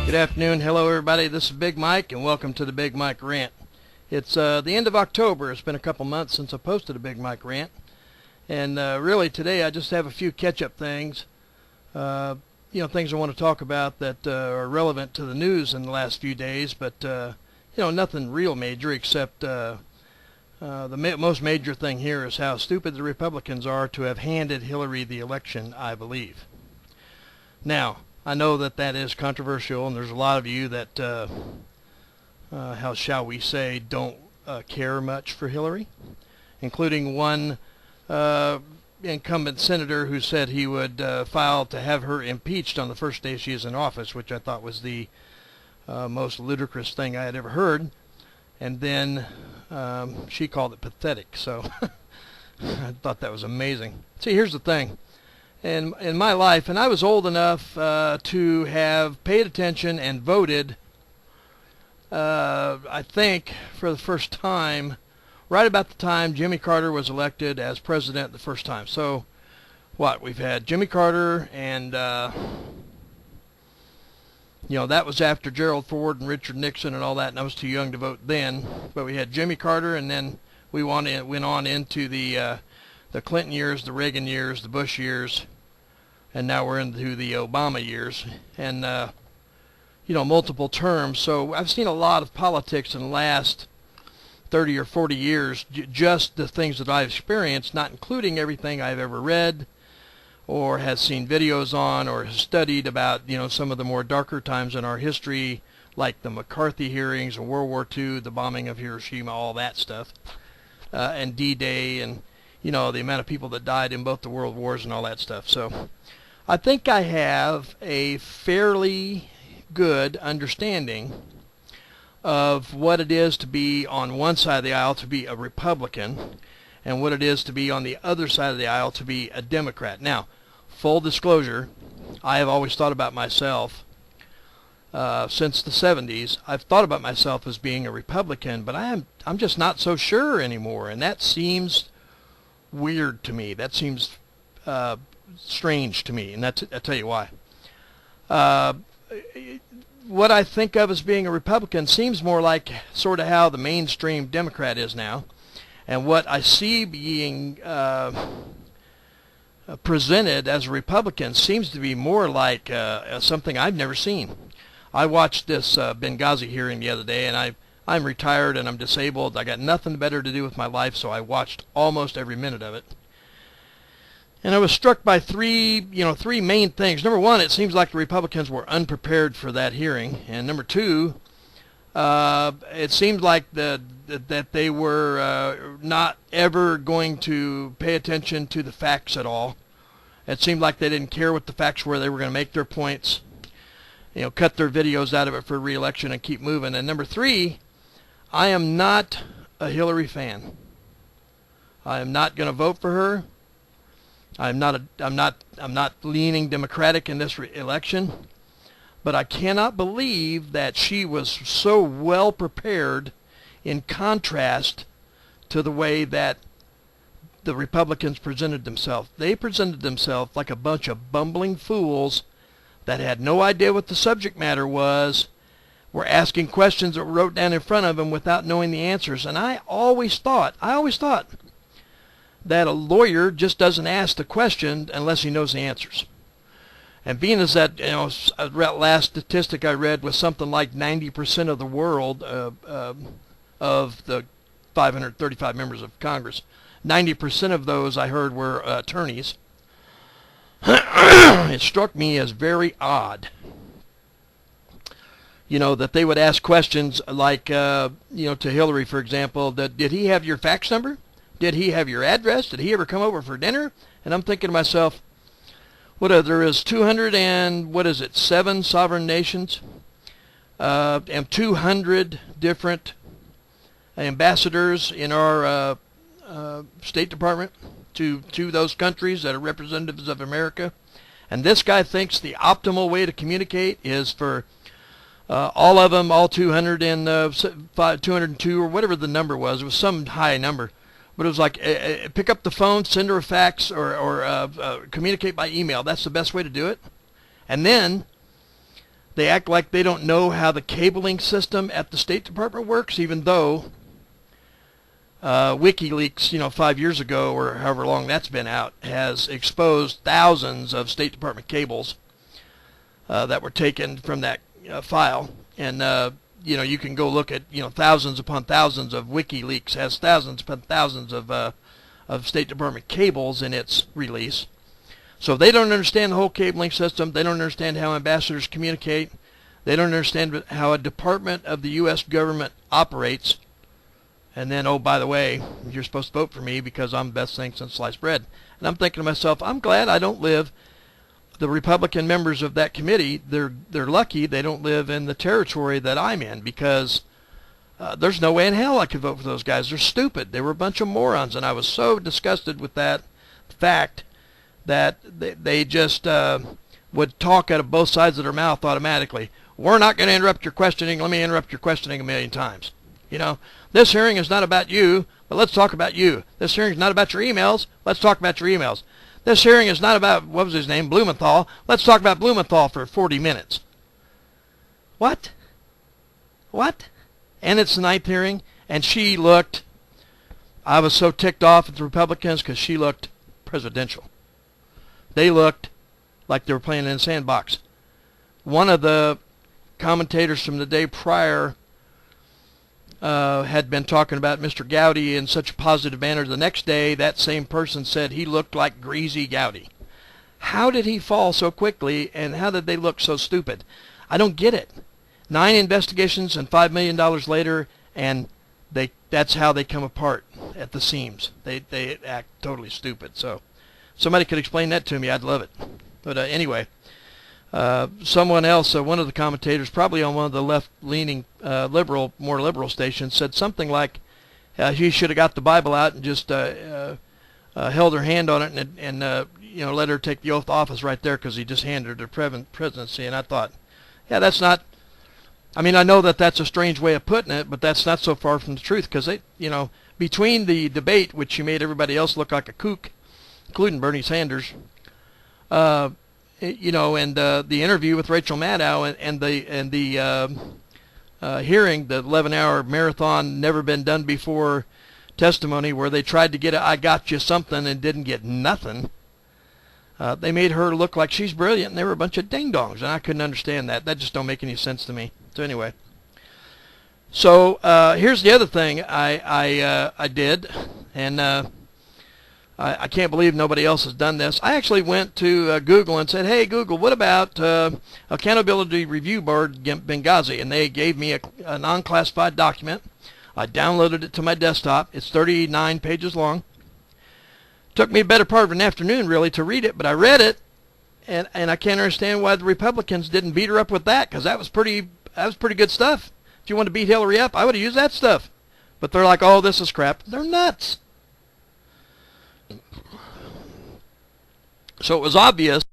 Good afternoon. Hello, everybody. This is Big Mike, and welcome to the Big Mike Rant. It's the end of October. It's been a couple months since I posted a Big Mike Rant. And really, today I just have a few catch-up things. Things I want to talk about that are relevant to the news in the last few days. But, nothing real major except the most major thing here is how stupid the Republicans are to have handed Hillary the election, I believe. Now, I know that is controversial, and there's a lot of you that, how shall we say, don't care much for Hillary, including one incumbent senator who said he would file to have her impeached on the first day she is in office, which I thought was the most ludicrous thing I had ever heard. And then she called it pathetic, so I thought that was amazing. See, here's the thing. In my life, and I was old enough to have paid attention and voted, I think, for the first time, right about the time Jimmy Carter was elected as president the first time. So, we've had Jimmy Carter, and, that was after Gerald Ford and Richard Nixon and all that, and I was too young to vote then. But we had Jimmy Carter, and then we went on into the Clinton years, the Reagan years, the Bush years, and now we're into the Obama years, and multiple terms. So I've seen a lot of politics in the last 30 or 40 years, just the things that I've experienced, not including everything I've ever read or has seen videos on or has studied about, some of the more darker times in our history, like the McCarthy hearings and World War II, the bombing of Hiroshima, all that stuff, and D-Day, and the amount of people that died in both the world wars and all that stuff. So I think I have a fairly good understanding of what it is to be on one side of the aisle, to be a Republican, and what it is to be on the other side of the aisle, to be a Democrat. Now, full disclosure, I have always thought about myself, since the 70s, I've thought about myself as being a Republican, but I'm just not so sure anymore, and that seems weird to me. That seems strange to me, and I'll tell you why. What I think of as being a Republican seems more like sort of how the mainstream Democrat is now, and what I see being presented as a Republican seems to be more like something I've never seen. I watched this Benghazi hearing the other day, and I'm retired and I'm disabled. I got nothing better to do with my life, so I watched almost every minute of it. And I was struck by three main things. Number one, it seems like the Republicans were unprepared for that hearing. And number two, it seemed like that they were not ever going to pay attention to the facts at all. It seemed like they didn't care what the facts were. They were going to make their points, cut their videos out of it for re-election and keep moving. And number three, I am not a Hillary fan. I am not going to vote for her. I'm not leaning Democratic in this election, but I cannot believe that she was so well prepared in contrast to the way that the Republicans presented themselves. They presented themselves like a bunch of bumbling fools that had no idea what the subject matter was, were asking questions that were wrote down in front of them without knowing the answers. And I always thought that a lawyer just doesn't ask the question unless he knows the answers. And being as that, last statistic I read was something like 90% of the world of the 535 members of Congress, 90% of those I heard were attorneys. It struck me as very odd, that they would ask questions like, to Hillary, for example, did he have your fax number? Did he have your address? Did he ever come over for dinner? And I'm thinking to myself, there is 7 sovereign nations, and 200 different ambassadors in our State Department to those countries that are representatives of America. And this guy thinks the optimal way to communicate is for all of them, all 200 and 202 or whatever the number was. It was some high number. But it was like, pick up the phone, send her a fax, or communicate by email. That's the best way to do it. And then They act like they don't know how the cabling system at the State Department works, even though WikiLeaks, 5 years ago or however long that's been out, has exposed thousands of State Department cables that were taken from that file. And, you can go look at, thousands upon thousands of WikiLeaks has thousands upon thousands of State Department cables in its release. So they don't understand the whole cabling system. They don't understand how ambassadors communicate. They don't understand how a department of the U.S. government operates. And then, oh, by the way, you're supposed to vote for me because I'm the best thing since sliced bread. And I'm thinking to myself, I'm glad I don't live, the Republican members of that committee, they're lucky they don't live in the territory that I'm in, because there's no way in hell I could vote for those guys. They're stupid. They were a bunch of morons. And I was so disgusted with that fact that they just would talk out of both sides of their mouth automatically. We're not going to interrupt your questioning. Let me interrupt your questioning a million times. This hearing is not about you, but let's talk about you. This hearing is not about your emails. Let's talk about your emails. This hearing is not about, what was his name, Blumenthal. Let's talk about Blumenthal for 40 minutes. What? And it's the ninth hearing, and I was so ticked off at the Republicans because she looked presidential. They looked like they were playing in a sandbox. One of the commentators from the day prior had been talking about Mr. Gowdy in such a positive manner. The next day, that same person said he looked like greasy Gowdy. How did he fall so quickly, and how did they look so stupid? I don't get it. 9 investigations and $5 million later, and that's how they come apart at the seams. They act totally stupid. So somebody could explain that to me, I'd love it. But anyway, someone else, one of the commentators, probably on one of the left-leaning more liberal stations, said something like he should have got the Bible out and just held her hand on it and let her take the oath of office right there, because he just handed her the presidency. And I thought, yeah, that's not. I mean, I know that that's a strange way of putting it, but that's not so far from the truth, because between the debate, which she made everybody else look like a kook, including Bernie Sanders, and the interview with Rachel Maddow and the hearing, the 11-hour marathon, never been done before testimony, where they tried to get I got you something and didn't get nothing. They made her look like she's brilliant, and they were a bunch of ding-dongs, and I couldn't understand that. That just don't make any sense to me. So anyway, here's the other thing I did, and I can't believe nobody else has done this. I actually went to Google and said, hey, Google, what about Accountability Review Board Benghazi? And they gave me a non-classified document. I downloaded it to my desktop. It's 39 pages long. Took me a better part of an afternoon, really, to read it, but I read it, and I can't understand why the Republicans didn't beat her up with that, because that was pretty good stuff. If you want to beat Hillary up, I would have used that stuff. But they're like, oh, this is crap. They're nuts. So it was obvious